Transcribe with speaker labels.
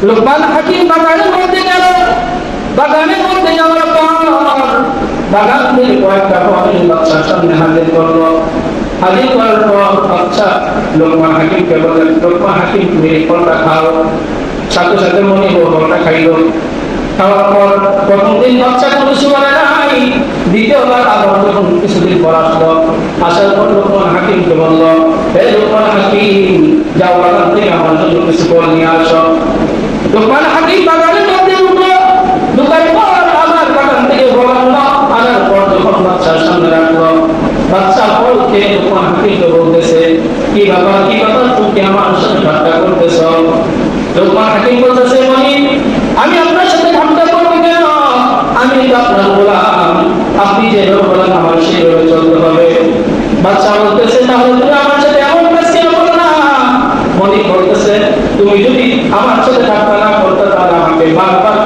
Speaker 1: লোকমান হাকিম বাগানের মধ্যে গেল। বাগানের মধ্যে যাওয়ার পর বাগান থেকে কয়েকটা ফলের বাচ্চার সামনে হাজির করলো। হাজির করার পর বাচ্চা লোকমান হাকিমকে বললেন, লোকমান হাকিম তুমি এই ফলটা খাও। সাথে সাথে মনে ফলটা খাইল। খাওয়ার পর প্রথম দিন বাচ্চা কোনো সুবারে নাই। দ্বিতীয়বার আবার যখন কিছুদিন পর আসলো, আসার পর লোকমান হাকিমকে বলল, হে লোকমান হাকিম, যাও বাগান থেকে আমার জন্য কিছু ফল নিয়ে আসো। লোকমান হাকিম বাগানের মধ্যে ঢুকলো। ঢুকার পর আবার বাগান থেকে ফল আনলো। আনার পর যখন বাচ্চার সামনে রাখলো, বাচ্চা ফলকে লোকমান হাকিমকে বলতেছে, কি ব্যাপার তুমি আমার সাথে ঠাট্টা করতেছ? লোকমান হাকিম বলতেছে, আমি আপনার সাথে ঠাট্টা করবো কেন? আমি তো আপনার গোলাম, আপনি যেভাবে বলেন আমার সেভাবে চলতে হবে। বাচ্চা বলতেছে, তাহলে তুমি আমার সাথে এমন কাজ কেন করো না? মনি বলতেছে, তুমি যদি আমার সাথে ঠাট্টা না করতে তাহলে আমাকে বারবার